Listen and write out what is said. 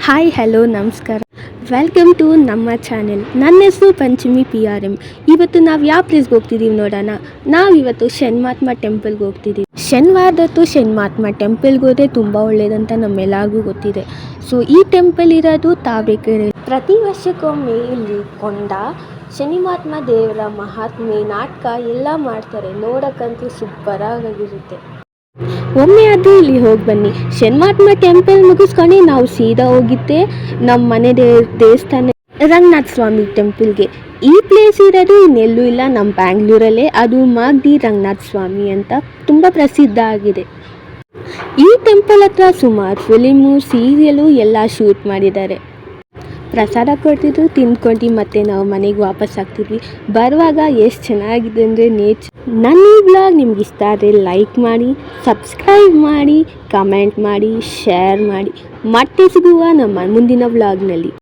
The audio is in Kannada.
ಹಾಯ್ ಹಲೋ ನಮಸ್ಕಾರ. ವೆಲ್ಕಮ್ ಟು ನಮ್ಮ ಚಾನೆಲ್. ನನ್ನ ಹೆಸರು ಪಂಚಮಿ PRM. ಇವತ್ತು ನಾವು ಯಾವ ಪ್ಲೇಸ್ಗೆ ಹೋಗ್ತಿದ್ದೀವಿ ನೋಡೋಣ. ನಾವಿವತ್ತು ಶನಿಮಹಾತ್ಮ ಟೆಂಪಲ್ಗೆ ಹೋಗ್ತಿದ್ದೀವಿ. ಶನಿವಾರದತ್ತು ಶನಿಮಹಾತ್ಮ ಟೆಂಪಲ್ಗೆ ಹೋದರೆ ತುಂಬ ಒಳ್ಳೆಯದಂತ ನಮ್ಮೆಲ್ಲರಿಗೂ ಗೊತ್ತಿದೆ. ಸೊ ಈ ಟೆಂಪಲ್ ಇರೋದು ತಾವರೆಕೆರೆ. ಪ್ರತಿ ವರ್ಷಕ್ಕೊಮ್ಮೆ ಇಲ್ಲಿ ಕೊಂಡ ಶನಿಮಹಾತ್ಮ ದೇವರ ಮಹಾತ್ಮೆ ನಾಟಕ ಎಲ್ಲ ಮಾಡ್ತಾರೆ. ನೋಡೋಕ್ಕಂತೂ ಸೂಪರಾಗಿರುತ್ತೆ. ಒಮ್ಮೆ ಅದು ಇಲ್ಲಿ ಹೋಗಿ ಬನ್ನಿ. ಶನಿಮಹಾತ್ಮ ಟೆಂಪಲ್ ಮುಗಿಸ್ಕೊಂಡು ನಾವು ಸೀದಾ ಹೋಗಿದ್ದೆ ನಮ್ಮ ಮನೆ ದೇವಸ್ಥಾನ ರಂಗನಾಥ ಸ್ವಾಮಿ ಟೆಂಪಲ್ಗೆ. ಈ ಪ್ಲೇಸ್ ಇರೋದು ಇನ್ನೆಲ್ಲೂ ಇಲ್ಲ, ನಮ್ಮ ಬ್ಯಾಂಗ್ಳೂರಲ್ಲೇ. ಅದು ಮಾಗಡಿ ರಂಗನಾಥ ಸ್ವಾಮಿ ಅಂತ ತುಂಬ ಪ್ರಸಿದ್ಧ ಆಗಿದೆ. ಈ ಟೆಂಪಲ್ ಹತ್ರ ಸುಮಾರು ಫಿಲಿಮು ಸೀರಿಯಲು ಎಲ್ಲ ಶೂಟ್ ಮಾಡಿದ್ದಾರೆ. ಪ್ರಸಾದ ಕೊಡ್ತಿದ್ರು, ತಿಂದ್ಕೊಂಡು ಮತ್ತೆ ನಾವು ಮನೆಗೆ ವಾಪಸ್ ಆಗ್ತಿದ್ವಿ. ಬರುವಾಗ ಎಷ್ಟು ಚೆನ್ನಾಗಿದೆ ಅಂದರೆ ನನ್ನ ಈ ಬ್ಲಾಗ್ ನಿಮ್ಗೆ ಇಷ್ಟ ಆದರೆ ಲೈಕ್ ಮಾಡಿ, ಸಬ್ಸ್ಕ್ರೈಬ್ ಮಾಡಿ, ಕಮೆಂಟ್ ಮಾಡಿ, ಶೇರ್ ಮಾಡಿ. ಮತ್ತೆ ಸಿಗುವ ನಮ್ಮ ಮುಂದಿನ ಬ್ಲಾಗ್ನಲ್ಲಿ.